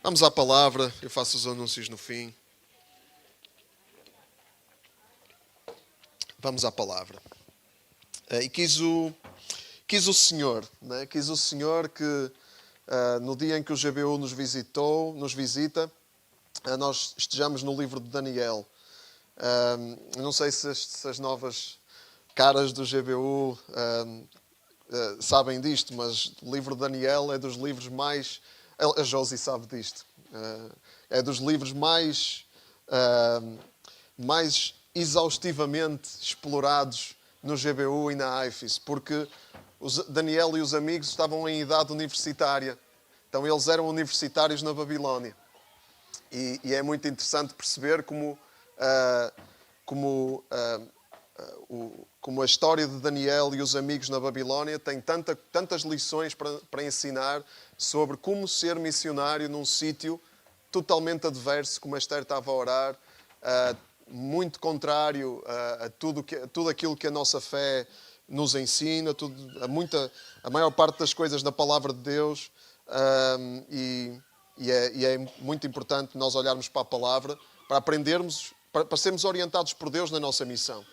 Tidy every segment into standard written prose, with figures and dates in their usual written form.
Vamos à palavra, eu faço os anúncios no fim. Vamos à palavra. E quis o Senhor, né? Quis o Senhor que no dia em que o GBU nos visita, nós estejamos no livro de Daniel. Não sei se as novas caras do GBU sabem disto, mas o livro de Daniel é dos livros mais... A Josi sabe disto. É dos livros mais exaustivamente explorados no GBU e na IFES, porque Daniel e os amigos estavam em idade universitária. Então eles eram universitários na Babilónia. E é muito interessante perceber como a história de Daniel e os amigos na Babilónia tem tantas lições para ensinar sobre como ser missionário num sítio totalmente adverso, como a Esther estava a orar, muito contrário a tudo aquilo que a nossa fé nos ensina, a maior parte das coisas da palavra de Deus. E é muito importante nós olharmos para a palavra, para aprendermos, para sermos orientados por Deus na nossa missão.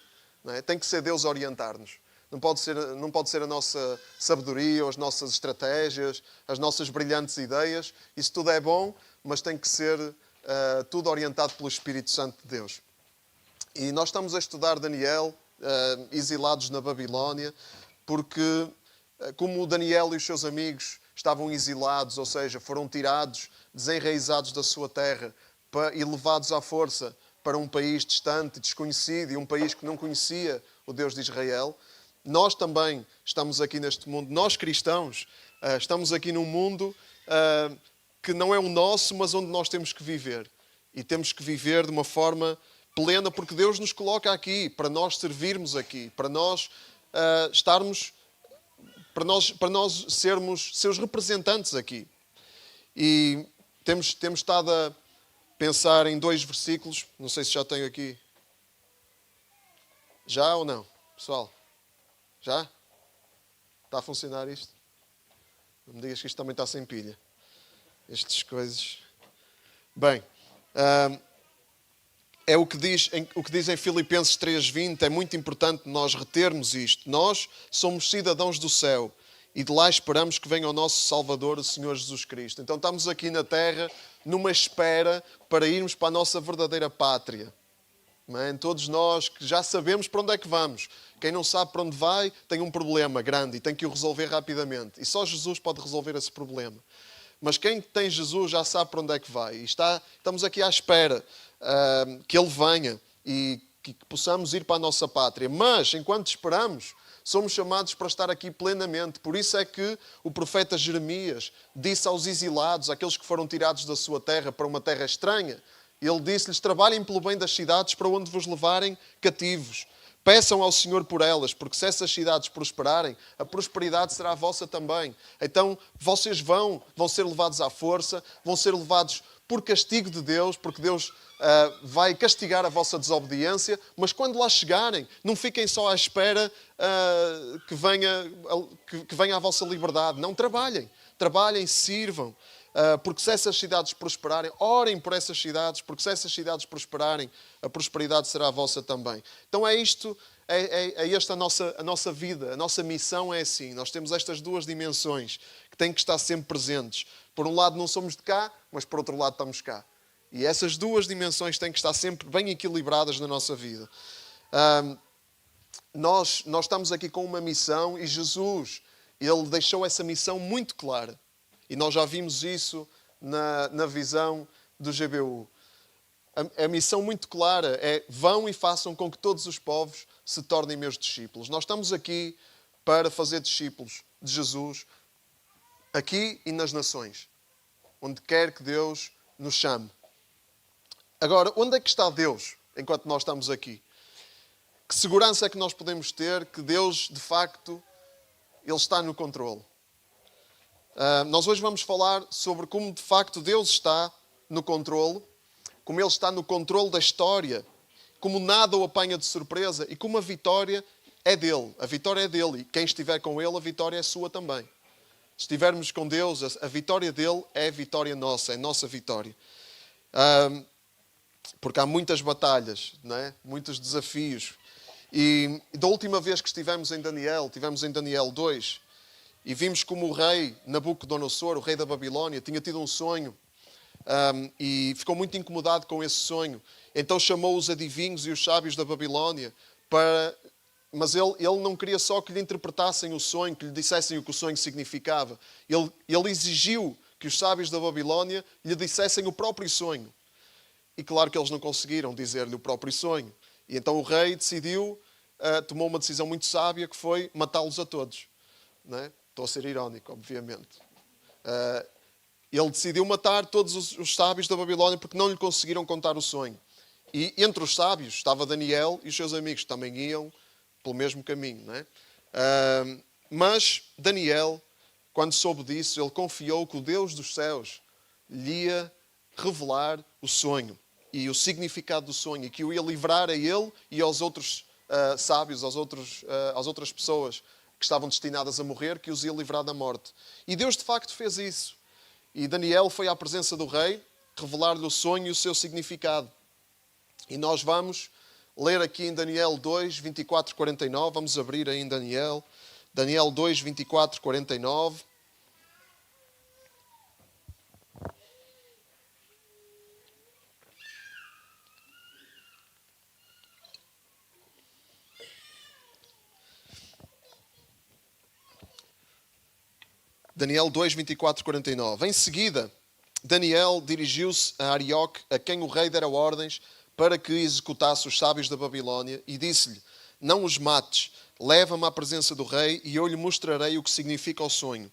Não é? Tem que ser Deus a orientar-nos. Não pode ser a nossa sabedoria, ou as nossas estratégias, as nossas brilhantes ideias. Isso tudo é bom, mas tem que ser tudo orientado pelo Espírito Santo de Deus. E nós estamos a estudar Daniel, exilados na Babilónia, porque como Daniel e os seus amigos estavam exilados, ou seja, foram tirados, desenraizados da sua terra e levados à força para um país distante, desconhecido, e um país que não conhecia o Deus de Israel. Nós também estamos aqui neste mundo, nós cristãos, estamos aqui num mundo que não é o nosso, mas onde nós temos que viver. E temos que viver de uma forma plena, porque Deus nos coloca aqui, para nós servirmos aqui, para nós estarmos, para nós sermos seus representantes aqui. E temos estado a pensar em 2 versículos, não sei se já tenho aqui. Já ou não, pessoal? Já? Está a funcionar isto? Não me digas que isto também está sem pilha. Estas coisas. Bem, é o que diz em Filipenses 3:20, é muito importante nós retermos isto. Nós somos cidadãos do céu e de lá esperamos que venha o nosso Salvador, o Senhor Jesus Cristo. Então estamos aqui na terra numa espera para irmos para a nossa verdadeira pátria. Amém? Todos nós que já sabemos para onde é que vamos. Quem não sabe para onde vai tem um problema grande e tem que o resolver rapidamente. E só Jesus pode resolver esse problema. Mas quem tem Jesus já sabe para onde é que vai. E estamos aqui à espera que Ele venha e que possamos ir para a nossa pátria. Mas, enquanto esperamos, somos chamados para estar aqui plenamente. Por isso é que o profeta Jeremias disse aos exilados, àqueles que foram tirados da sua terra para uma terra estranha, ele disse-lhes: trabalhem pelo bem das cidades para onde vos levarem cativos. Peçam ao Senhor por elas, porque se essas cidades prosperarem, a prosperidade será a vossa também. Então vocês vão ser levados à força, vão ser levados por castigo de Deus, porque Deus vai castigar a vossa desobediência, mas quando lá chegarem, não fiquem só à espera que venha a vossa liberdade. Não, trabalhem, sirvam. Porque se essas cidades prosperarem, orem por essas cidades, porque se essas cidades prosperarem, a prosperidade será a vossa também. Então é isto, é esta a nossa vida, a nossa missão é assim. Nós temos estas 2 dimensões que têm que estar sempre presentes. Por um lado não somos de cá, mas por outro lado estamos cá. E essas 2 dimensões têm que estar sempre bem equilibradas na nossa vida. Nós estamos aqui com uma missão e Jesus, Ele deixou essa missão muito clara. E nós já vimos isso na visão do GBU. A missão muito clara é: vão e façam com que todos os povos se tornem meus discípulos. Nós estamos aqui para fazer discípulos de Jesus aqui e nas nações, onde quer que Deus nos chame. Agora, onde é que está Deus enquanto nós estamos aqui? Que segurança é que nós podemos ter que Deus, de facto, Ele está no controle? Nós hoje vamos falar sobre como de facto Deus está no controle, como Ele está no controle da história, como nada o apanha de surpresa e como a vitória é dele. A vitória é dele e quem estiver com Ele, a vitória é sua também. Se estivermos com Deus, a vitória dele é a vitória nossa, é a nossa vitória. Porque há muitas batalhas, não é? Muitos desafios. E da última vez que estivemos em Daniel 2, e vimos como o rei Nabucodonosor, o rei da Babilónia, tinha tido um sonho e ficou muito incomodado com esse sonho. Então chamou os adivinhos e os sábios da Babilónia para... Mas ele não queria só que lhe interpretassem o sonho, que lhe dissessem o que o sonho significava. Ele exigiu que os sábios da Babilónia lhe dissessem o próprio sonho. E claro que eles não conseguiram dizer-lhe o próprio sonho. E então o rei tomou uma decisão muito sábia, que foi matá-los a todos. Não é? Estou a ser irónico, obviamente. Ele decidiu matar todos os sábios da Babilónia porque não lhe conseguiram contar o sonho. E entre os sábios estava Daniel e os seus amigos, que também iam pelo mesmo caminho. Não é? Mas Daniel, quando soube disso, ele confiou que o Deus dos céus lhe ia revelar o sonho e o significado do sonho, e que o ia livrar a ele e aos outros sábios, às outras pessoas que estavam destinadas a morrer, que os ia livrar da morte. E Deus de facto fez isso. E Daniel foi à presença do rei revelar-lhe o sonho e o seu significado. E nós vamos ler aqui em Daniel 2, 24, 49. Vamos abrir aí em Daniel 2, 24, 49. Daniel 2, 24, 49. Em seguida, Daniel dirigiu-se a Arioque, a quem o rei dera ordens para que executasse os sábios da Babilónia, e disse-lhe: não os mates, leva-me à presença do rei e eu lhe mostrarei o que significa o sonho.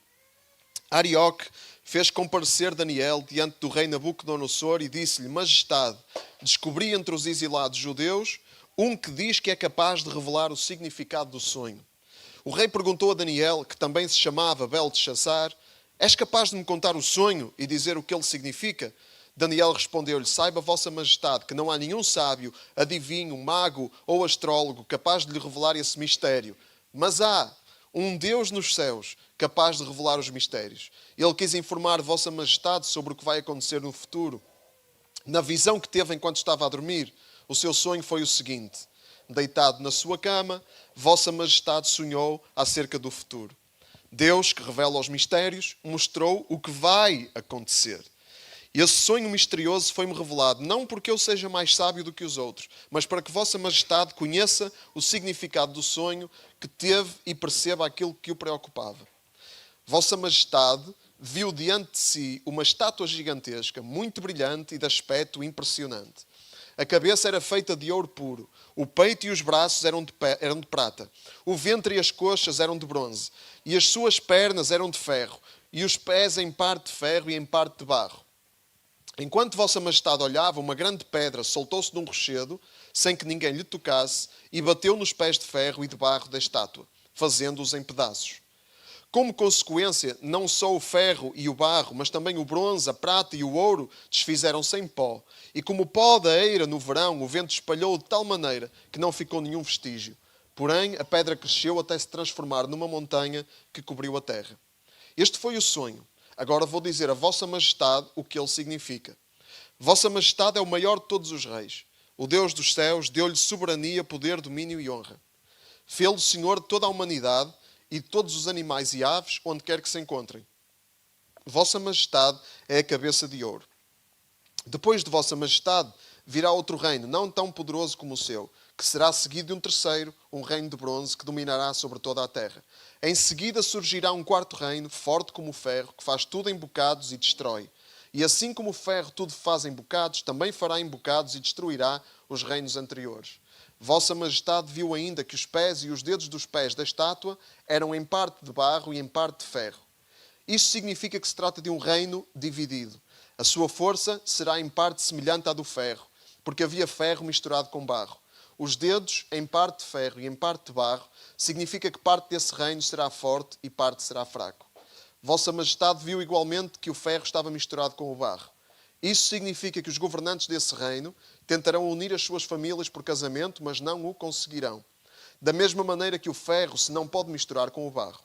Arioque fez comparecer Daniel diante do rei Nabucodonosor e disse-lhe: Majestade, descobri entre os exilados judeus um que diz que é capaz de revelar o significado do sonho. O rei perguntou a Daniel, que também se chamava Belteshazzar: és capaz de me contar o sonho e dizer o que ele significa? Daniel respondeu-lhe: saiba, vossa majestade, que não há nenhum sábio, adivinho, mago ou astrólogo capaz de lhe revelar esse mistério. Mas há um Deus nos céus capaz de revelar os mistérios. Ele quis informar vossa majestade sobre o que vai acontecer no futuro. Na visão que teve enquanto estava a dormir, o seu sonho foi o seguinte: deitado na sua cama, vossa majestade sonhou acerca do futuro. Deus, que revela os mistérios, mostrou o que vai acontecer. Esse sonho misterioso foi-me revelado, não porque eu seja mais sábio do que os outros, mas para que vossa majestade conheça o significado do sonho que teve e perceba aquilo que o preocupava. Vossa majestade viu diante de si uma estátua gigantesca, muito brilhante e de aspecto impressionante. A cabeça era feita de ouro puro, o peito e os braços eram de prata, o ventre e as coxas eram de bronze, e as suas pernas eram de ferro, e os pés em parte de ferro e em parte de barro. Enquanto vossa majestade olhava, uma grande pedra soltou-se de um rochedo, sem que ninguém lhe tocasse, e bateu nos pés de ferro e de barro da estátua, fazendo-os em pedaços. Como consequência, não só o ferro e o barro, mas também o bronze, a prata e o ouro desfizeram-se em pó. E como o pó da eira no verão, o vento espalhou de tal maneira que não ficou nenhum vestígio. Porém, a pedra cresceu até se transformar numa montanha que cobriu a terra. Este foi o sonho. Agora vou dizer a vossa majestade o que ele significa. Vossa majestade é o maior de todos os reis. O Deus dos céus deu-lhe soberania, poder, domínio e honra. Fê-lo senhor de toda a humanidade e de todos os animais e aves, onde quer que se encontrem. Vossa majestade é a cabeça de ouro. Depois de vossa majestade virá outro reino, não tão poderoso como o seu, que será seguido de um terceiro, um reino de bronze, que dominará sobre toda a terra. Em seguida surgirá um quarto reino, forte como o ferro, que faz tudo em bocados e destrói. E assim como o ferro tudo faz em bocados, também fará em bocados e destruirá os reinos anteriores. Vossa majestade viu ainda que os pés e os dedos dos pés da estátua eram em parte de barro e em parte de ferro. Isto significa que se trata de um reino dividido. A sua força será em parte semelhante à do ferro, porque havia ferro misturado com barro. Os dedos, em parte de ferro e em parte de barro, significa que parte desse reino será forte e parte será fraco. Vossa majestade viu igualmente que o ferro estava misturado com o barro. Isso significa que os governantes desse reino tentarão unir as suas famílias por casamento, mas não o conseguirão. Da mesma maneira que o ferro se não pode misturar com o barro.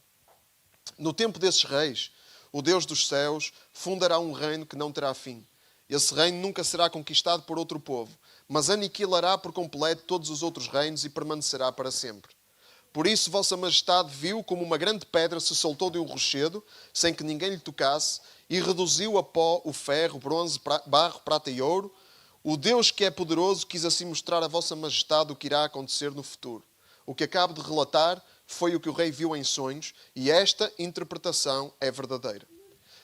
No tempo desses reis, o Deus dos céus fundará um reino que não terá fim. Esse reino nunca será conquistado por outro povo, mas aniquilará por completo todos os outros reinos e permanecerá para sempre. Por isso, Vossa Majestade viu como uma grande pedra se soltou de um rochedo, sem que ninguém lhe tocasse, e reduziu a pó o ferro, bronze, barro, prata e ouro. O Deus que é poderoso quis assim mostrar a Vossa Majestade o que irá acontecer no futuro. O que acabo de relatar foi o que o rei viu em sonhos, e esta interpretação é verdadeira.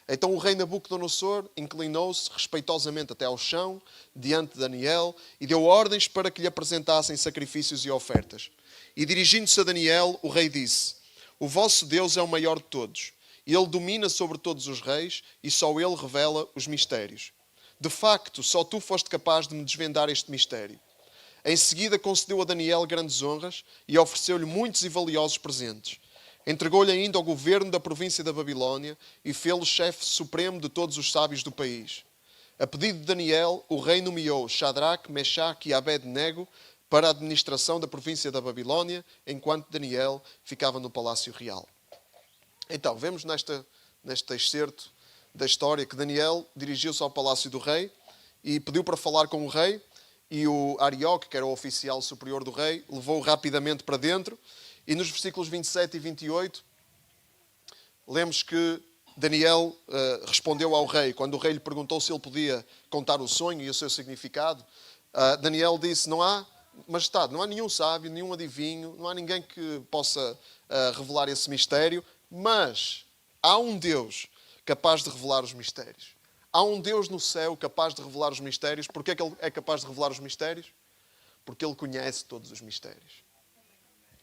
Então o rei Nabucodonosor inclinou-se respeitosamente até ao chão, diante de Daniel, e deu ordens para que lhe apresentassem sacrifícios e ofertas. E dirigindo-se a Daniel, o rei disse: O vosso Deus é o maior de todos. Ele domina sobre todos os reis e só ele revela os mistérios. De facto, só tu foste capaz de me desvendar este mistério. Em seguida concedeu a Daniel grandes honras e ofereceu-lhe muitos e valiosos presentes. Entregou-lhe ainda o governo da província da Babilónia e fê-lo chefe supremo de todos os sábios do país. A pedido de Daniel, o rei nomeou Shadraque, Mechaque e Abed-nego para a administração da província da Babilónia, enquanto Daniel ficava no palácio real. Então, vemos neste excerto da história que Daniel dirigiu-se ao palácio do rei e pediu para falar com o rei, e o Arioque, que era o oficial superior do rei, levou-o rapidamente para dentro. E nos versículos 27 e 28, lemos que Daniel respondeu ao rei. Quando o rei lhe perguntou se ele podia contar o sonho e o seu significado, Daniel disse: Não há, majestade, não há nenhum sábio, nenhum adivinho, não há ninguém que possa revelar esse mistério, mas há um Deus capaz de revelar os mistérios. Há um Deus no céu capaz de revelar os mistérios. Porquê é que Ele é capaz de revelar os mistérios? Porque Ele conhece todos os mistérios.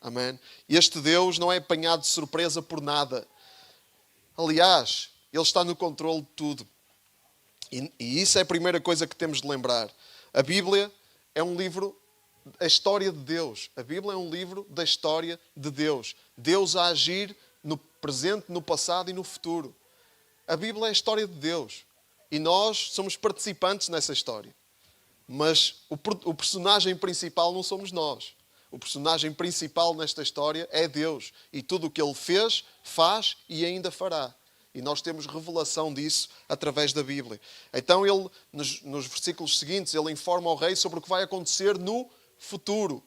Amém? Este Deus não é apanhado de surpresa por nada. Aliás, Ele está no controle de tudo. E isso é a primeira coisa que temos de lembrar. A Bíblia é um livro, a história de Deus. A Bíblia é um livro da história de Deus. Deus a agir no presente, no passado e no futuro. A Bíblia é a história de Deus. E nós somos participantes nessa história. Mas o personagem principal não somos nós. O personagem principal nesta história é Deus. E tudo o que Ele fez, faz e ainda fará. E nós temos revelação disso através da Bíblia. Então, ele, nos versículos seguintes, ele informa ao rei sobre o que vai acontecer no futuro.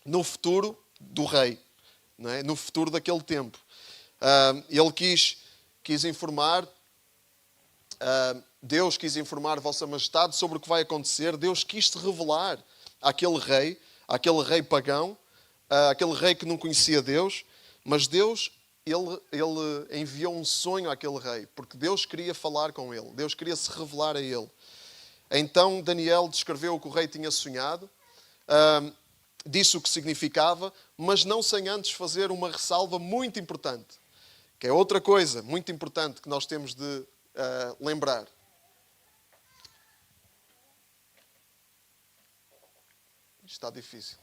No futuro do rei. Não é? No futuro daquele tempo. Ele quis informar... Deus quis informar Vossa Majestade sobre o que vai acontecer. Deus quis se revelar àquele rei pagão, àquele rei que não conhecia Deus. Mas Deus, ele enviou um sonho àquele rei, porque Deus queria falar com ele. Deus queria se revelar a ele. Então Daniel descreveu o que o rei tinha sonhado, disse o que significava, mas não sem antes fazer uma ressalva muito importante, que é outra coisa muito importante que nós temos de lembrar. Está difícil.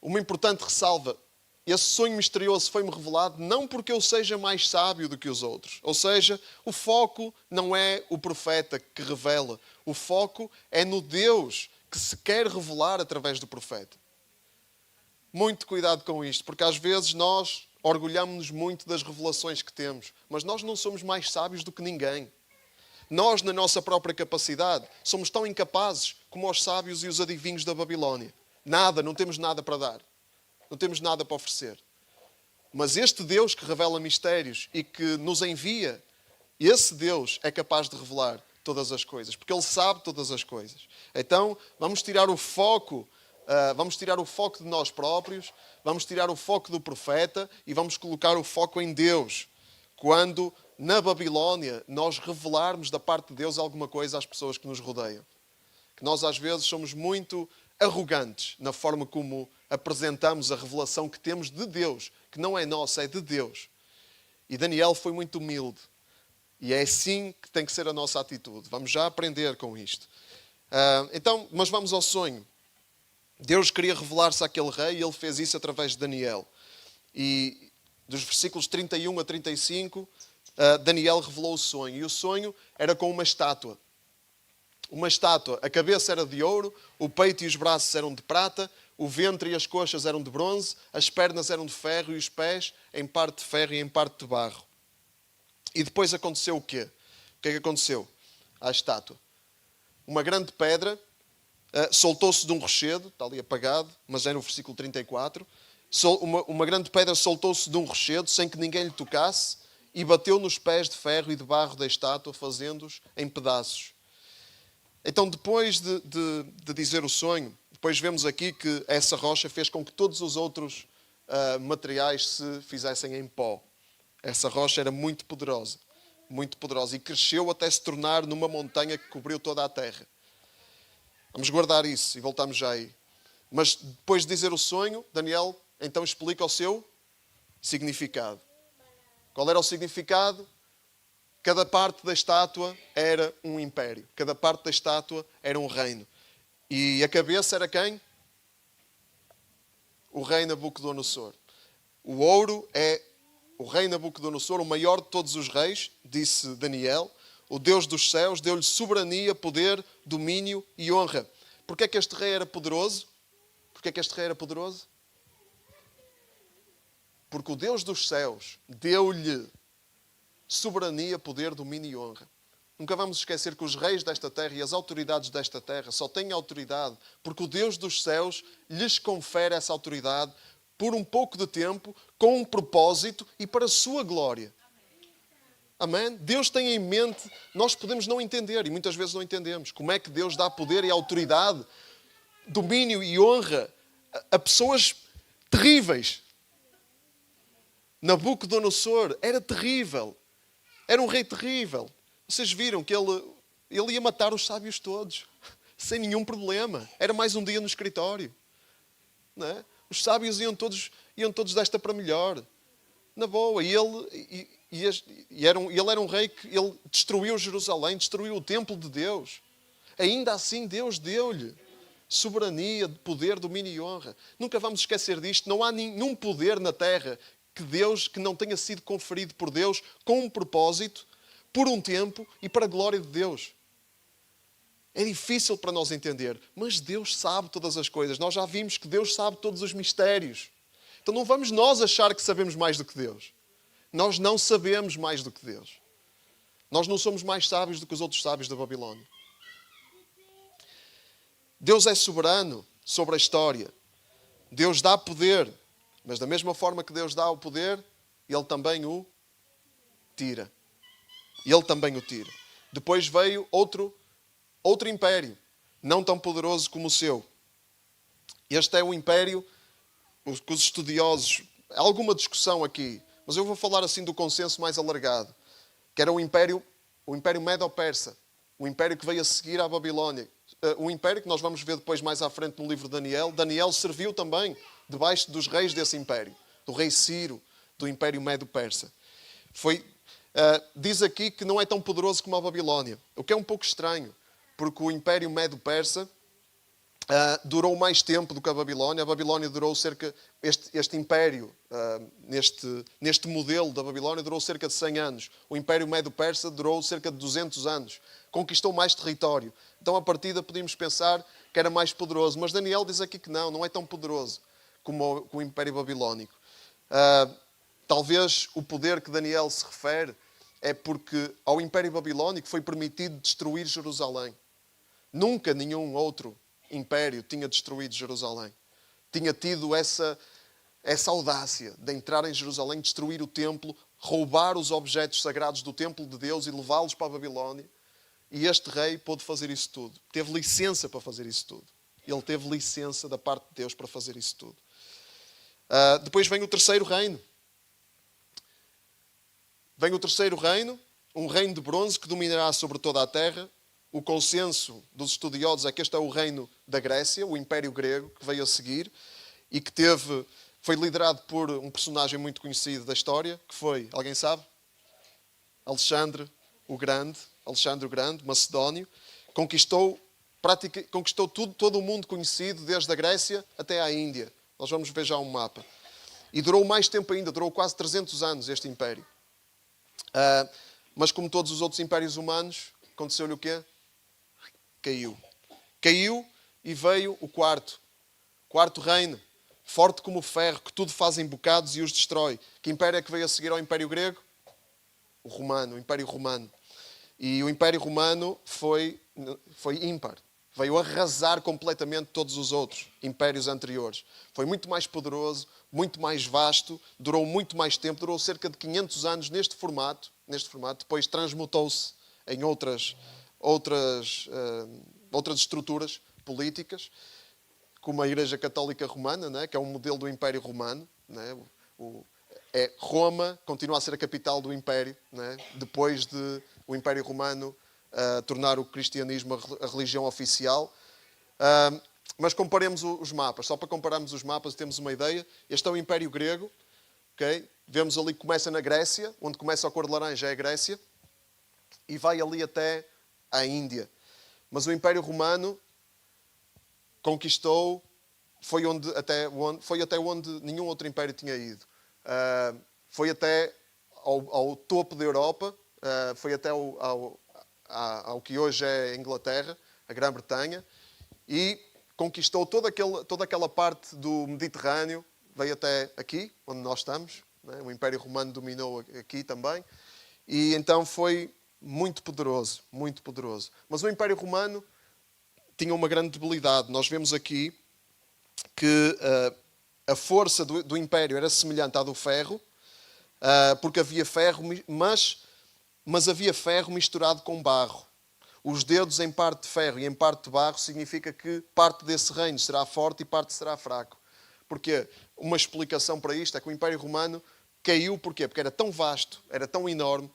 Uma importante ressalva. Esse sonho misterioso foi-me revelado não porque eu seja mais sábio do que os outros. Ou seja, o foco não é o profeta que revela. O foco é no Deus que se quer revelar através do profeta. Muito cuidado com isto, porque às vezes nós orgulhamos-nos muito das revelações que temos, mas nós não somos mais sábios do que ninguém. Nós, na nossa própria capacidade, somos tão incapazes como os sábios e os adivinhos da Babilónia. Nada, não temos nada para dar. Não temos nada para oferecer. Mas este Deus que revela mistérios e que nos envia, esse Deus é capaz de revelar todas as coisas, porque Ele sabe todas as coisas. Então, vamos tirar o foco de nós próprios, vamos tirar o foco do profeta e vamos colocar o foco em Deus. Quando, na Babilónia, nós revelarmos da parte de Deus alguma coisa às pessoas que nos rodeiam. Que nós, às vezes, somos muito arrogantes na forma como apresentamos a revelação que temos de Deus, que não é nossa, é de Deus. E Daniel foi muito humilde. E é assim que tem que ser a nossa atitude. Vamos já aprender com isto. Mas vamos ao sonho. Deus queria revelar-se àquele rei e ele fez isso através de Daniel. E dos versículos 31 a 35, Daniel revelou o sonho. E o sonho era com uma estátua. uma estátua. A cabeça era de ouro, o peito e os braços eram de prata, o ventre e as coxas eram de bronze, as pernas eram de ferro e os pés em parte de ferro e em parte de barro. E depois aconteceu o quê? O que é que aconteceu à estátua? Uma grande pedra soltou-se de um rochedo, está ali apagado, mas é no versículo 34. Uma grande pedra soltou-se de um rochedo sem que ninguém lhe tocasse e bateu nos pés de ferro e de barro da estátua, fazendo-os em pedaços. Então, depois de dizer o sonho, depois vemos aqui que essa rocha fez com que todos os outros materiais se fizessem em pó. Essa rocha era muito poderosa, e cresceu até se tornar numa montanha que cobriu toda a terra. Vamos guardar isso e voltamos já aí. Mas depois de dizer o sonho, Daniel então explica o seu significado. Qual era o significado? Cada parte da estátua era um império. Cada parte da estátua era um reino. E a cabeça era quem? O rei Nabucodonosor. O ouro é o rei Nabucodonosor, o maior de todos os reis, disse Daniel. O Deus dos céus deu-lhe soberania, poder, domínio e honra. Porquê é que este rei era poderoso? Porque o Deus dos céus deu-lhe soberania, poder, domínio e honra. Nunca vamos esquecer que os reis desta terra e as autoridades desta terra só têm autoridade porque o Deus dos céus lhes confere essa autoridade por um pouco de tempo, com um propósito e para a sua glória. Amém? Deus tem em mente, nós podemos não entender, e muitas vezes não entendemos, como é que Deus dá poder e autoridade, domínio e honra a pessoas terríveis. Nabucodonosor era terrível. Era um rei terrível. Vocês viram que ele ia matar os sábios todos, sem nenhum problema. Era mais um dia no escritório. Não é? Os sábios iam todos desta para melhor. Na boa. E ele era um rei que ele destruiu Jerusalém, destruiu o templo de Deus. Ainda assim, Deus deu-lhe soberania, poder, domínio e honra. Nunca vamos esquecer disto. Não há nenhum poder na terra que não tenha sido conferido por Deus com um propósito, por um tempo e para a glória de Deus. É difícil para nós entender, mas Deus sabe todas as coisas. Nós já vimos que Deus sabe todos os mistérios. Então não vamos nós achar que sabemos mais do que Deus. Nós não sabemos mais do que Deus. Nós não somos mais sábios do que os outros sábios da Babilónia. Deus é soberano sobre a história. Deus dá poder, mas da mesma forma que Deus dá o poder, Ele também o tira. Depois veio outro império, não tão poderoso como o seu. Este é o império que os estudiosos... Há alguma discussão aqui, mas eu vou falar assim do consenso mais alargado, que era o império Medo-Persa, o império que veio a seguir à Babilónia. O império que nós vamos ver depois mais à frente no livro de Daniel. Daniel serviu também debaixo dos reis desse império, do rei Ciro, do império Medo-Persa. Diz aqui que não é tão poderoso como a Babilónia, o que é um pouco estranho, porque o império Medo-Persa durou mais tempo do que a Babilónia. A Babilónia durou este império, neste modelo da Babilónia, durou cerca de 100 anos. O império Medo-Persa durou cerca de 200 anos. Conquistou mais território. Então, à partida, podíamos pensar que era mais poderoso. Mas Daniel diz aqui que não é tão poderoso como o império babilónico. Talvez o poder que Daniel se refere é porque ao império babilónico foi permitido destruir Jerusalém. Nunca nenhum outro império tinha destruído Jerusalém. Tinha tido essa audácia de entrar em Jerusalém, destruir o templo, roubar os objetos sagrados do templo de Deus e levá-los para a Babilónia. E este rei pôde fazer isso tudo. Teve licença para fazer isso tudo. Ele teve licença da parte de Deus para fazer isso tudo. Depois vem o terceiro reino. Vem o terceiro reino, um reino de bronze que dominará sobre toda a terra. O consenso dos estudiosos é que este é o reino da Grécia, o Império Grego, que veio a seguir e que foi liderado por um personagem muito conhecido da história, que foi, alguém sabe? Alexandre o Grande, macedónio, conquistou todo o mundo conhecido, desde a Grécia até à Índia. Nós vamos ver já um mapa. E durou mais tempo ainda, durou quase 300 anos este império. Mas como todos os outros impérios humanos, aconteceu-lhe o quê? caiu. Caiu e veio o quarto reino, forte como o ferro, que tudo faz em bocados e os destrói. Que império é que veio a seguir ao Império Grego? O Romano, o Império Romano. E o Império Romano foi ímpar. Veio arrasar completamente todos os outros impérios anteriores. Foi muito mais poderoso, muito mais vasto, durou muito mais tempo, durou cerca de 500 anos neste formato. Depois transmutou-se em outras estruturas políticas, como a Igreja Católica Romana, né, que é um modelo do Império Romano. Né, Roma continua a ser a capital do Império, né, depois de o Império Romano tornar o cristianismo a religião oficial. Mas comparemos os mapas. Só para compararmos os mapas e termos uma ideia. Este é o Império Grego. Okay? Vemos ali que começa na Grécia. Onde começa a cor de laranja é a Grécia. E vai ali até a Índia. Mas o Império Romano conquistou... Foi até onde nenhum outro império tinha ido. Foi até ao topo da Europa. Foi até ao que hoje é a Inglaterra, a Grã-Bretanha, e conquistou toda aquela parte do Mediterrâneo, veio até aqui, onde nós estamos. Né? O Império Romano dominou aqui também, e então foi muito poderoso, muito poderoso. Mas o Império Romano tinha uma grande debilidade. Nós vemos aqui que a força do Império era semelhante à do ferro, porque havia ferro, mas havia ferro misturado com barro. Os dedos em parte de ferro e em parte de barro significa que parte desse reino será forte e parte será fraco. Porquê? Uma explicação para isto é que o Império Romano caiu, porquê? Porque era tão vasto, era tão enorme,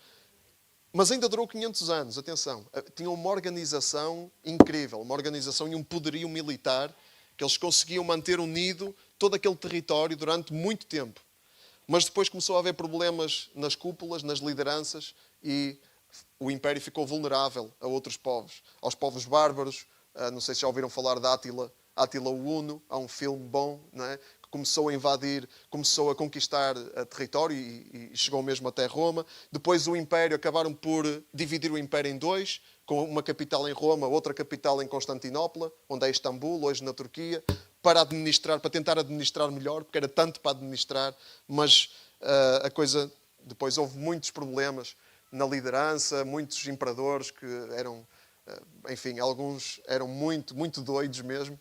mas ainda durou 500 anos, atenção. Tinha uma organização incrível, uma organização e um poderio militar, que eles conseguiam manter unido todo aquele território durante muito tempo. Mas depois começou a haver problemas nas cúpulas, nas lideranças, e o Império ficou vulnerável a outros povos. Aos povos bárbaros. Não sei se já ouviram falar de Átila o Huno. Há um filme bom, não é? Que começou a invadir, começou a conquistar território e chegou mesmo até Roma. Depois o Império, acabaram por dividir o Império em dois, com uma capital em Roma, outra capital em Constantinopla, onde é Istambul, hoje na Turquia, para tentar administrar melhor, porque era tanto para administrar, mas a coisa... Depois houve muitos problemas na liderança, muitos imperadores que eram, enfim, alguns eram muito, muito doidos mesmo,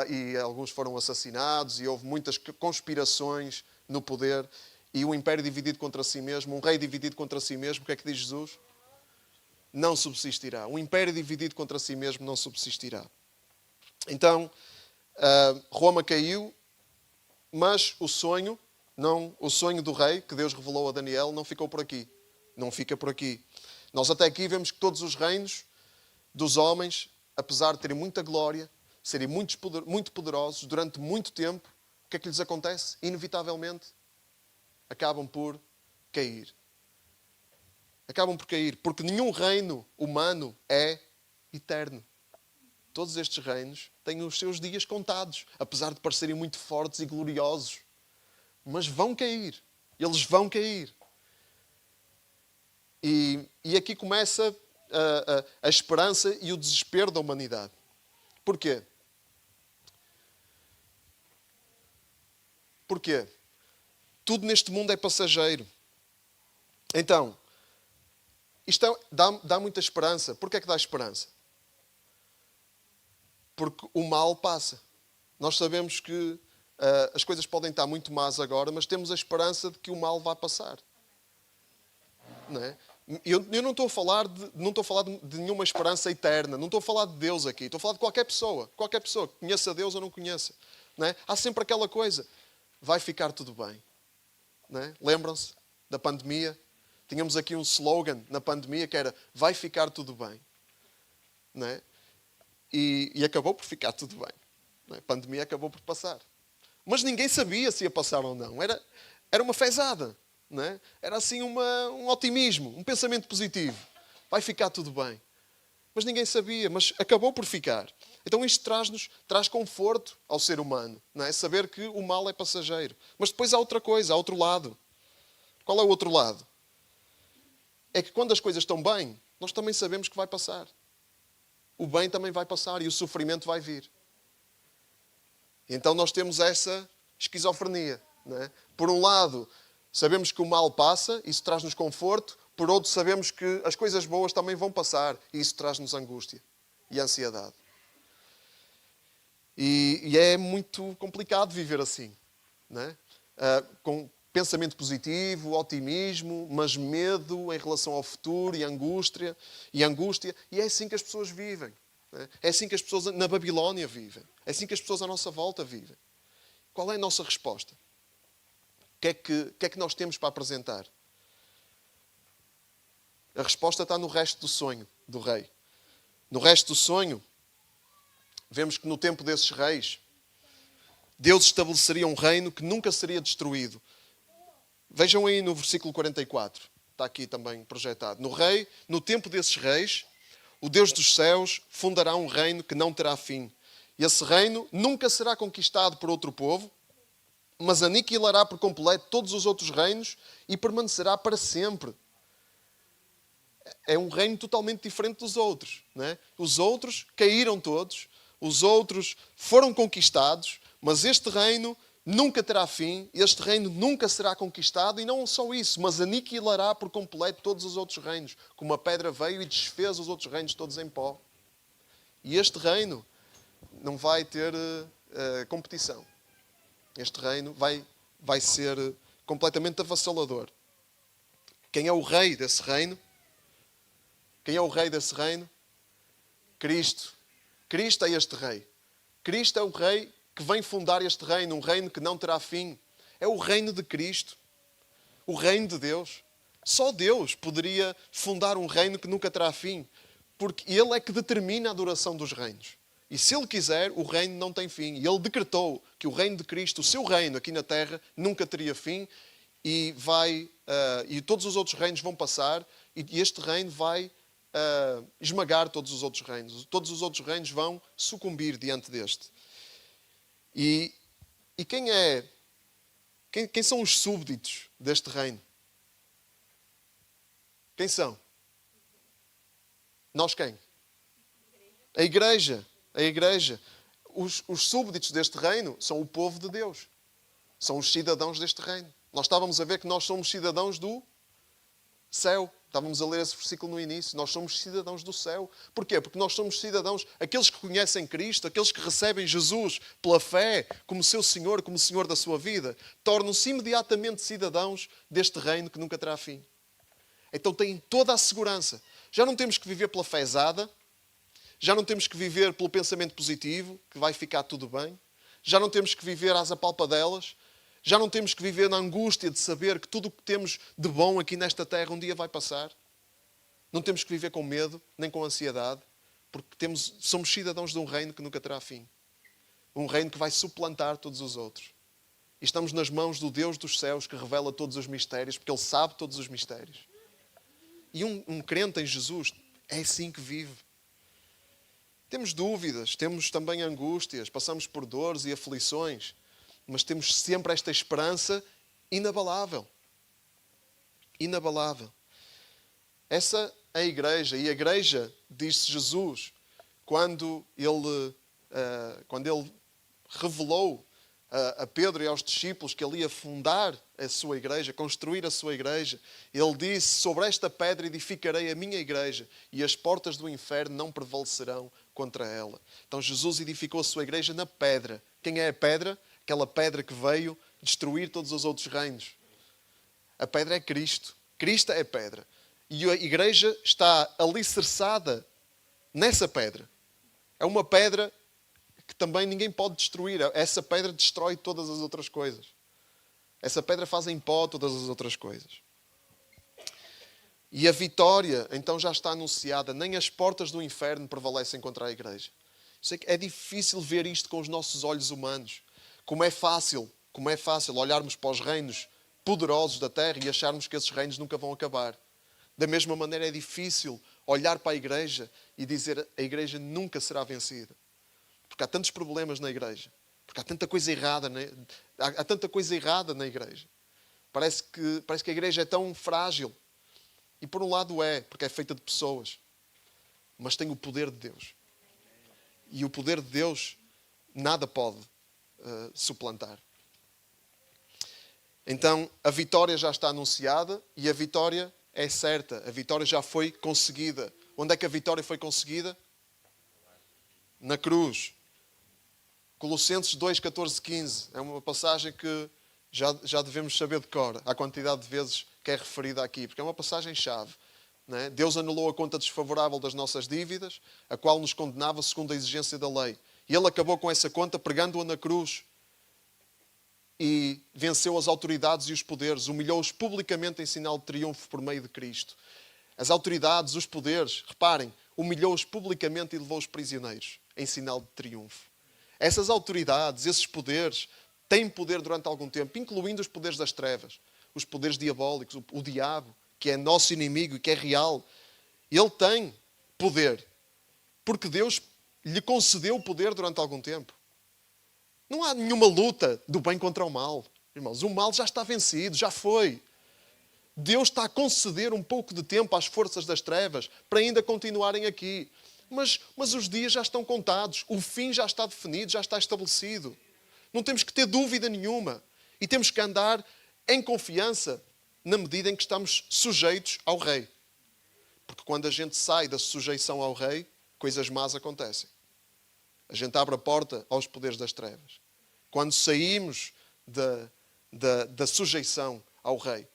e alguns foram assassinados, e houve muitas conspirações no poder, e o império dividido contra si mesmo, um rei dividido contra si mesmo, o que é que diz Jesus? Não subsistirá. Um império dividido contra si mesmo não subsistirá. Então, Roma caiu, mas o sonho do rei, que Deus revelou a Daniel, não ficou por aqui. Não fica por aqui. Nós até aqui vemos que todos os reinos dos homens, apesar de terem muita glória, serem muito poderosos durante muito tempo, o que é que lhes acontece? Inevitavelmente, acabam por cair. Acabam por cair, porque nenhum reino humano é eterno. Todos estes reinos têm os seus dias contados, apesar de parecerem muito fortes e gloriosos. Mas vão cair. Eles vão cair. E aqui começa a esperança e o desespero da humanidade. Porquê? Porquê? Tudo neste mundo é passageiro. Então, isto dá muita esperança. Porquê é que dá esperança? Porque o mal passa. Nós sabemos que as coisas podem estar muito más agora, mas temos a esperança de que o mal vai passar. Não é? Eu não estou a falar de nenhuma esperança eterna. Não estou a falar de Deus aqui. Estou a falar de qualquer pessoa. Qualquer pessoa que conheça Deus ou não conheça. Não é? Há sempre aquela coisa. Vai ficar tudo bem. Não é? Lembram-se da pandemia? Tínhamos aqui um slogan na pandemia que era: vai ficar tudo bem. Não é? E acabou por ficar tudo bem. Não é? A pandemia acabou por passar. Mas ninguém sabia se ia passar ou não. Era uma fezada. Não é? Era assim um otimismo, um pensamento positivo. Vai ficar tudo bem. Mas ninguém sabia, mas acabou por ficar. Então isto traz conforto ao ser humano. Não é? Saber que o mal é passageiro. Mas depois há outra coisa, há outro lado. Qual é o outro lado? É que quando as coisas estão bem, nós também sabemos que vai passar. o bem também vai passar e o sofrimento vai vir. Então nós temos essa esquizofrenia, não é? Por um lado, sabemos que o mal passa, isso traz-nos conforto. Por outro, sabemos que as coisas boas também vão passar e isso traz-nos angústia e ansiedade. E é muito complicado viver assim, não é? Com pensamento positivo, otimismo, mas medo em relação ao futuro e angústia. E é assim que as pessoas vivem. Não é? É assim que as pessoas na Babilónia vivem. É assim que as pessoas à nossa volta vivem. Qual é a nossa resposta? O que é que nós temos para apresentar? A resposta está no resto do sonho do rei. No resto do sonho, vemos que no tempo desses reis, Deus estabeleceria um reino que nunca seria destruído. Vejam aí no versículo 44. Está aqui também projetado. No tempo desses reis, o Deus dos céus fundará um reino que não terá fim. E esse reino nunca será conquistado por outro povo, mas aniquilará por completo todos os outros reinos e permanecerá para sempre. É um reino totalmente diferente dos outros. Não é? Os outros caíram todos, os outros foram conquistados, mas este reino nunca terá fim, este reino nunca será conquistado, e não só isso, mas aniquilará por completo todos os outros reinos, como a pedra veio e desfez os outros reinos todos em pó. E este reino não vai ter competição. Este reino vai ser completamente avassalador. Quem é o rei desse reino? Quem é o rei desse reino? Cristo. Cristo é este rei. Cristo é o rei que vem fundar este reino, um reino que não terá fim. É o reino de Cristo. O reino de Deus. Só Deus poderia fundar um reino que nunca terá fim. Porque Ele é que determina a duração dos reinos. E se Ele quiser, o reino não tem fim. E Ele decretou que o reino de Cristo, o seu reino aqui na terra, nunca teria fim. E todos os outros reinos vão passar. E este reino vai esmagar todos os outros reinos. Todos os outros reinos vão sucumbir diante deste. E quem são os súbditos deste reino? Quem são? Nós quem? A igreja. A igreja. Os súbditos deste reino são o povo de Deus. São os cidadãos deste reino. Nós estávamos a ver que nós somos cidadãos do céu. Estávamos a ler esse versículo no início. Nós somos cidadãos do céu. Porquê? Porque nós somos cidadãos, aqueles que conhecem Cristo, aqueles que recebem Jesus pela fé, como seu Senhor, como Senhor da sua vida, tornam-se imediatamente cidadãos deste reino que nunca terá fim. Então têm toda a segurança. Já não temos que viver pela fezada, já não temos que viver pelo pensamento positivo, que vai ficar tudo bem, já não temos que viver às apalpadelas, já não temos que viver na angústia de saber que tudo o que temos de bom aqui nesta terra um dia vai passar. Não temos que viver com medo, nem com ansiedade, porque somos cidadãos de um reino que nunca terá fim. Um reino que vai suplantar todos os outros. E estamos nas mãos do Deus dos céus que revela todos os mistérios, porque Ele sabe todos os mistérios. E um crente em Jesus é assim que vive. Temos dúvidas, temos também angústias, passamos por dores e aflições, mas temos sempre esta esperança inabalável. Inabalável. Essa é a igreja. E a igreja, disse Jesus, quando ele revelou a Pedro e aos discípulos que ele ia fundar a sua igreja, construir a sua igreja, ele disse: sobre esta pedra edificarei a minha igreja e as portas do inferno não prevalecerão contra ela. Então Jesus edificou a sua igreja na pedra. Quem é a pedra? Aquela pedra que veio destruir todos os outros reinos. A pedra é Cristo. Cristo é a pedra. E a igreja está alicerçada nessa pedra. É uma pedra que também ninguém pode destruir. Essa pedra destrói todas as outras coisas. Essa pedra faz em pó todas as outras coisas. E a vitória, então, já está anunciada. Nem as portas do inferno prevalecem contra a igreja. Sei que é difícil ver isto com os nossos olhos humanos. Como é fácil olharmos para os reinos poderosos da terra e acharmos que esses reinos nunca vão acabar. Da mesma maneira é difícil olhar para a igreja e dizer: a igreja nunca será vencida. Porque há tantos problemas na igreja. Porque há tanta coisa errada, há tanta coisa errada na igreja. Parece que a igreja é tão frágil. E por um lado é, porque é feita de pessoas. Mas tem o poder de Deus. E o poder de Deus nada pode suplantar. Então, a vitória já está anunciada e a vitória é certa. A vitória já foi conseguida. Onde é que a vitória foi conseguida? Na cruz. Colossenses 2, 14, 15. É uma passagem que já devemos saber de cor, a quantidade de vezes que é referida aqui, porque é uma passagem-chave. Não é? Deus anulou a conta desfavorável das nossas dívidas, a qual nos condenava segundo a exigência da lei. E Ele acabou com essa conta pregando-a na cruz. E venceu as autoridades e os poderes, humilhou-os publicamente em sinal de triunfo por meio de Cristo. As autoridades, os poderes, reparem, humilhou-os publicamente e levou-os prisioneiros em sinal de triunfo. Essas autoridades, esses poderes, têm poder durante algum tempo, incluindo os poderes das trevas, os poderes diabólicos, o diabo, que é nosso inimigo e que é real. Ele tem poder, porque Deus lhe concedeu o poder durante algum tempo. Não há nenhuma luta do bem contra o mal. Irmãos, o mal já está vencido, já foi. Deus está a conceder um pouco de tempo às forças das trevas para ainda continuarem aqui. Mas os dias já estão contados. O fim já está definido, já está estabelecido. Não temos que ter dúvida nenhuma. E temos que andar em confiança na medida em que estamos sujeitos ao Rei. Porque quando a gente sai da sujeição ao Rei, coisas más acontecem. A gente abre a porta aos poderes das trevas. Quando saímos da sujeição ao Rei,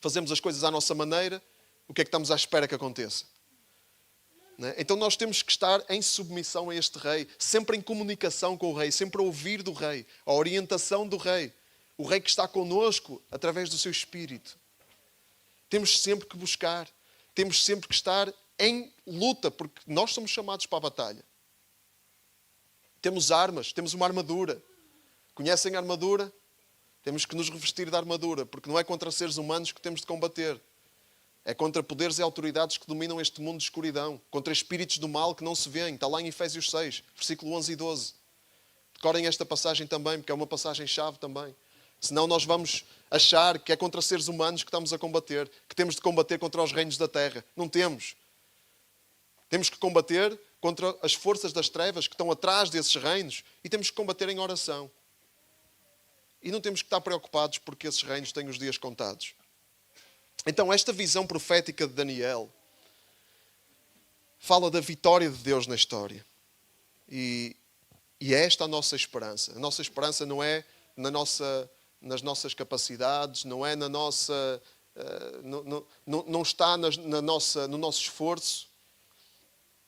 fazemos as coisas à nossa maneira, o que é que estamos à espera que aconteça? Não é? Então nós temos que estar em submissão a este Rei, sempre em comunicação com o Rei, sempre a ouvir do Rei, a orientação do Rei. O Rei que está connosco através do seu Espírito. Temos sempre que buscar, temos sempre que estar em luta, porque nós somos chamados para a batalha. Temos armas, temos uma armadura. Conhecem a armadura? Temos que nos revestir da armadura, porque não é contra seres humanos que temos de combater. É contra poderes e autoridades que dominam este mundo de escuridão. Contra espíritos do mal que não se veem. Está lá em Efésios 6, versículo 11 e 12. Decorem esta passagem também, porque é uma passagem-chave também. Senão nós vamos achar que é contra seres humanos que estamos a combater, que temos de combater contra os reinos da terra. Não temos. Temos que combater contra as forças das trevas que estão atrás desses reinos e temos que combater em oração. E não temos que estar preocupados porque esses reinos têm os dias contados. Então, esta visão profética de Daniel fala da vitória de Deus na história. E é esta a nossa esperança. A nossa esperança não é nas nossas capacidades, não é na nossa... não está no nosso esforço.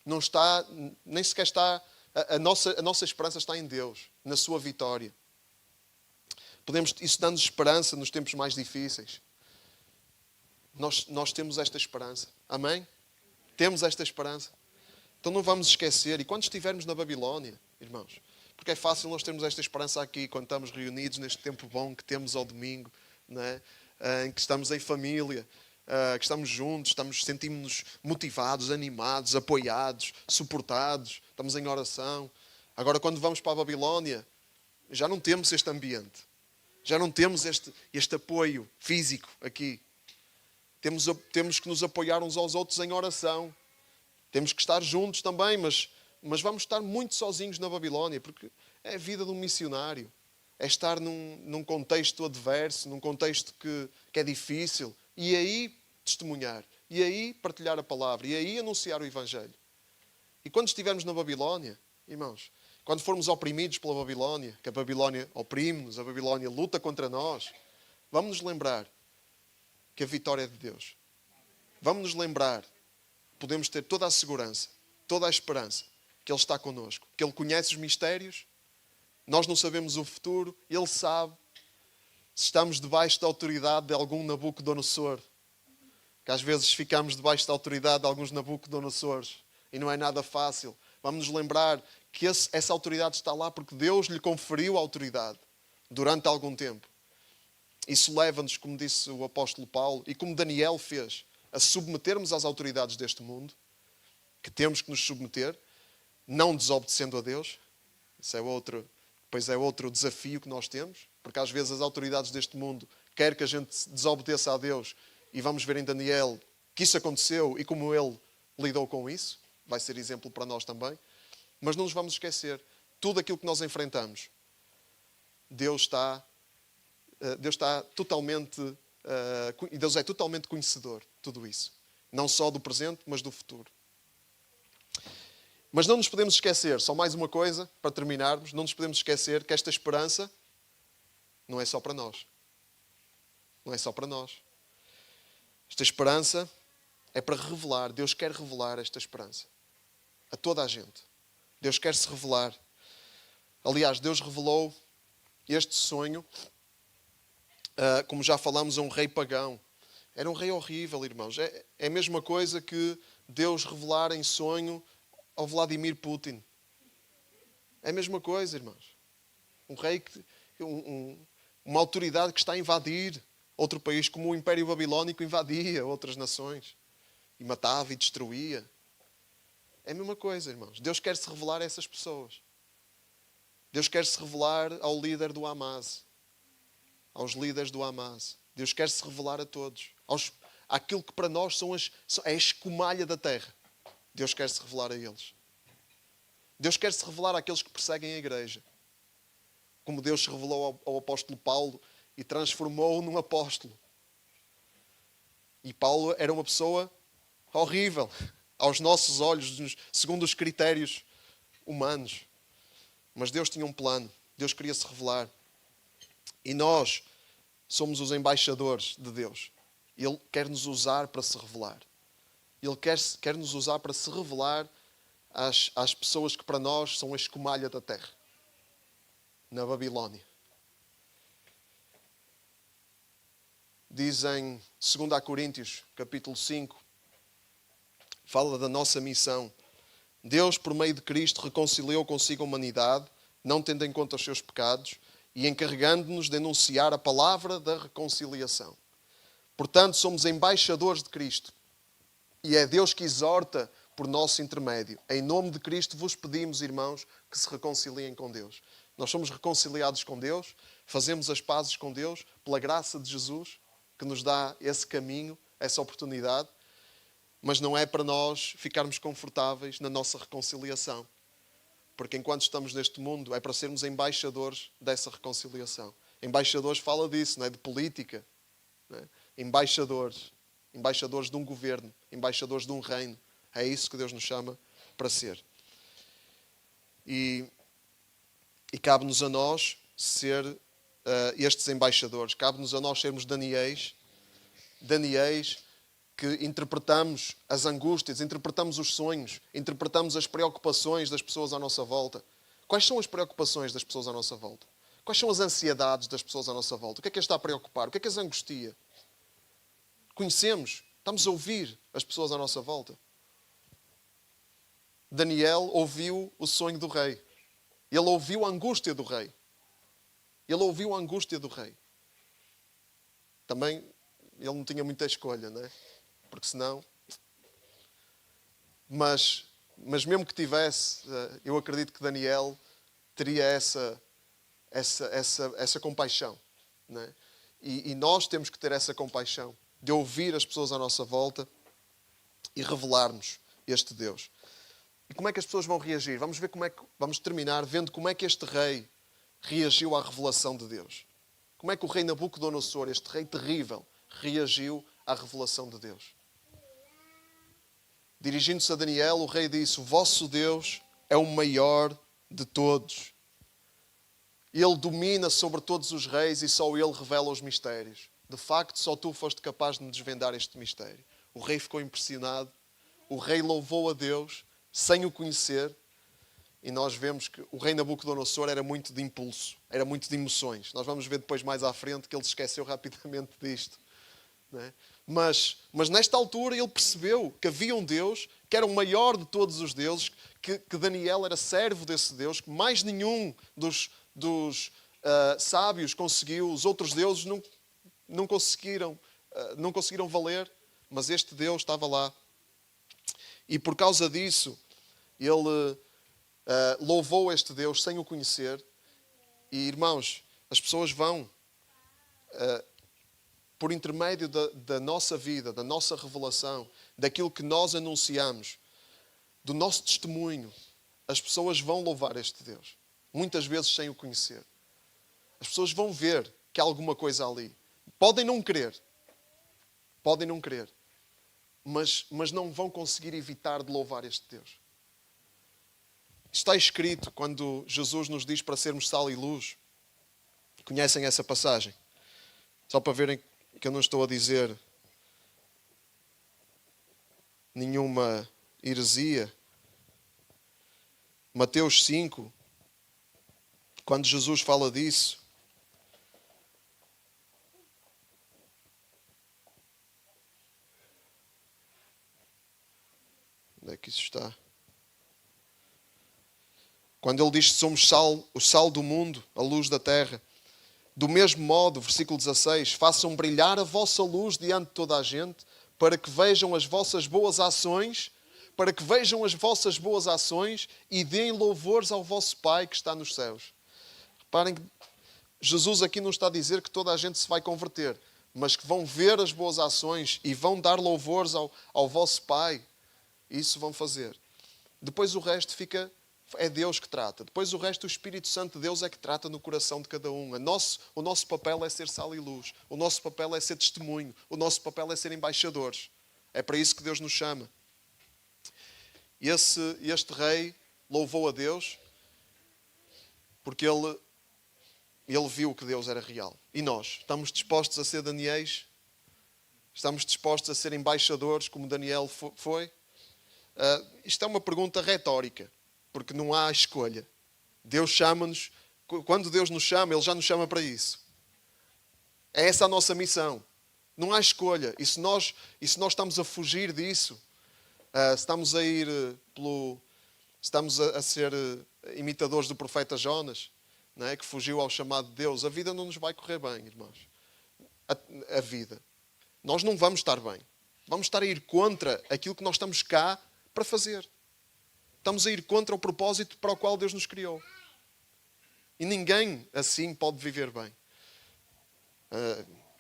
Não está, nem sequer está... A nossa esperança está em Deus, na sua vitória. Isso dá-nos esperança nos tempos mais difíceis. Nós temos esta esperança. Amém? Temos esta esperança. Então não vamos esquecer. E quando estivermos na Babilónia, irmãos, porque é fácil nós termos esta esperança aqui, quando estamos reunidos neste tempo bom que temos ao domingo, não é? Em que estamos em família, que estamos juntos, sentimos-nos motivados, animados, apoiados, suportados, estamos em oração. Agora, quando vamos para a Babilónia, já não temos este ambiente. Já não temos este apoio físico aqui. Temos que nos apoiar uns aos outros em oração. Temos que estar juntos também, mas vamos estar muito sozinhos na Babilónia, porque é a vida de um missionário. É estar num contexto adverso, num contexto que é difícil. E aí testemunhar. E aí partilhar a palavra. E aí anunciar o Evangelho. E quando estivermos na Babilónia, irmãos, quando formos oprimidos pela Babilónia, que a Babilónia oprime-nos, a Babilónia luta contra nós, vamos nos lembrar que a vitória é de Deus. Vamos nos lembrar, podemos ter toda a segurança, toda a esperança, que Ele está connosco, que Ele conhece os mistérios, nós não sabemos o futuro, Ele sabe se estamos debaixo da autoridade de algum Nabucodonosor, que às vezes ficamos debaixo da autoridade de alguns Nabucodonosores, e não é nada fácil. Vamos nos lembrar que essa autoridade está lá porque Deus lhe conferiu a autoridade durante algum tempo. Isso leva-nos, como disse o apóstolo Paulo, e como Daniel fez, a submetermos às autoridades deste mundo, que temos que nos submeter, não desobedecendo a Deus. Isso é outro desafio que nós temos, porque às vezes as autoridades deste mundo querem que a gente desobedeça a Deus, e vamos ver em Daniel que isso aconteceu e como ele lidou com isso. Vai ser exemplo para nós também. Mas não nos vamos esquecer, tudo aquilo que nós enfrentamos, Deus está totalmente, Deus é totalmente conhecedor de tudo isso. Não só do presente, mas do futuro. Mas não nos podemos esquecer, só mais uma coisa, para terminarmos, não nos podemos esquecer que esta esperança não é só para nós. Não é só para nós. Esta esperança é para revelar, Deus quer revelar esta esperança a toda a gente. Deus quer se revelar. Aliás, Deus revelou este sonho, como já falamos, a um rei pagão. Era um rei horrível, irmãos. É a mesma coisa que Deus revelar em sonho ao Vladimir Putin. É a mesma coisa, irmãos. Um rei, uma autoridade que está a invadir outro país, como o Império Babilónico invadia outras nações. E matava e destruía. É a mesma coisa, irmãos. Deus quer se revelar a essas pessoas. Deus quer se revelar ao líder do Hamas. Aos líderes do Hamas. Deus quer se revelar a todos. Àquilo que para nós é a escumalha da terra. Deus quer se revelar a eles. Deus quer se revelar àqueles que perseguem a igreja. Como Deus se revelou ao apóstolo Paulo e transformou-o num apóstolo. E Paulo era uma pessoa horrível aos nossos olhos, segundo os critérios humanos. Mas Deus tinha um plano. Deus queria se revelar. E nós somos os embaixadores de Deus. Ele quer nos usar para se revelar. Ele quer nos usar para se revelar às pessoas que para nós são a escumalha da terra. Na Babilónia. Diz em 2 Coríntios, capítulo 5, fala da nossa missão. Deus, por meio de Cristo, reconciliou consigo a humanidade, não tendo em conta os seus pecados, e encarregando-nos de anunciar a palavra da reconciliação. Portanto, somos embaixadores de Cristo. E é Deus que exorta por nosso intermédio. Em nome de Cristo vos pedimos, irmãos, que se reconciliem com Deus. Nós somos reconciliados com Deus, fazemos as pazes com Deus, pela graça de Jesus, que nos dá esse caminho, essa oportunidade. Mas não é para nós ficarmos confortáveis na nossa reconciliação. Porque enquanto estamos neste mundo, é para sermos embaixadores dessa reconciliação. Embaixadores fala disso, não é? De política. Não é? Embaixadores de um governo, embaixadores de um reino. É isso que Deus nos chama para ser. E cabe-nos a nós ser estes embaixadores. Cabe-nos a nós sermos Daniéis que interpretamos as angústias, interpretamos os sonhos, interpretamos as preocupações das pessoas à nossa volta. Quais são as preocupações das pessoas à nossa volta? Quais são as ansiedades das pessoas à nossa volta? O que é que as está a preocupar? O que é que as angustia? Conhecemos, estamos a ouvir as pessoas à nossa volta. Daniel ouviu o sonho do rei. Ele ouviu a angústia do rei. Ele ouviu a angústia do rei. Também ele não tinha muita escolha, não é? Porque senão... Mas mesmo que tivesse, eu acredito que Daniel teria essa compaixão. Não é? E nós temos que ter essa compaixão de ouvir as pessoas à nossa volta e revelar-nos este Deus. E como é que as pessoas vão reagir? Vamos terminar vendo como é que este rei reagiu à revelação de Deus. Como é que o rei Nabucodonosor, este rei terrível, reagiu à revelação de Deus? Dirigindo-se a Daniel, o rei disse: o vosso Deus é o maior de todos. Ele domina sobre todos os reis e só ele revela os mistérios. De facto, só tu foste capaz de me desvendar este mistério. O rei ficou impressionado. O rei louvou a Deus sem o conhecer. E nós vemos que o rei Nabucodonosor era muito de impulso, era muito de emoções. Nós vamos ver depois mais à frente que ele se esqueceu rapidamente disto. Não é? Mas nesta altura ele percebeu que havia um Deus que era o maior de todos os deuses, que Daniel era servo desse Deus, que mais nenhum dos sábios conseguiu, os outros deuses não conseguiram valer, mas este Deus estava lá. E por causa disso, ele louvou este Deus sem o conhecer. E, irmãos, as pessoas vão, por intermédio da nossa vida, da nossa revelação, daquilo que nós anunciamos, do nosso testemunho, as pessoas vão louvar este Deus. Muitas vezes sem o conhecer. As pessoas vão ver que há alguma coisa ali. Podem não querer. Mas não vão conseguir evitar de louvar este Deus. Está escrito quando Jesus nos diz para sermos sal e luz. Conhecem essa passagem? Só para verem que eu não estou a dizer nenhuma heresia. Mateus 5, quando Jesus fala disso, onde é que isso está? Quando ele diz que somos o sal do mundo, a luz da terra. Do mesmo modo, versículo 16, façam brilhar a vossa luz diante de toda a gente, para que vejam as vossas boas ações, e deem louvores ao vosso Pai que está nos céus. Reparem que Jesus aqui não está a dizer que toda a gente se vai converter, mas que vão ver as boas ações e vão dar louvores ao vosso Pai. Isso vão fazer. Depois o resto é Deus que trata. Depois o resto, o Espírito Santo de Deus é que trata no coração de cada um. O nosso papel é ser sal e luz. O nosso papel é ser testemunho. O nosso papel é ser embaixadores. É para isso que Deus nos chama. Este rei louvou a Deus porque ele viu que Deus era real. E nós, estamos dispostos a ser Daniéis? Estamos dispostos a ser embaixadores como Daniel foi? Isto é uma pergunta retórica. Porque não há escolha. Deus chama-nos. Quando Deus nos chama, Ele já nos chama para isso. É essa a nossa missão. Não há escolha. E se nós estamos a fugir disso, estamos a ir estamos a ser imitadores do profeta Jonas, não é? Que fugiu ao chamado de Deus, a vida não nos vai correr bem, irmãos. A vida. Nós não vamos estar bem. Vamos estar a ir contra aquilo que nós estamos cá para fazer. Estamos a ir contra o propósito para o qual Deus nos criou. E ninguém assim pode viver bem.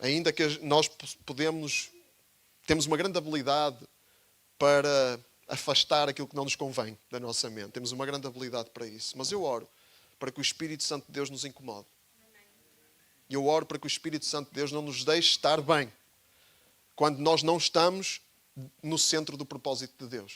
Ainda que nós temos uma grande habilidade para afastar aquilo que não nos convém da nossa mente. Temos uma grande habilidade para isso. Mas eu oro para que o Espírito Santo de Deus nos incomode. Eu oro para que o Espírito Santo de Deus não nos deixe estar bem quando nós não estamos no centro do propósito de Deus.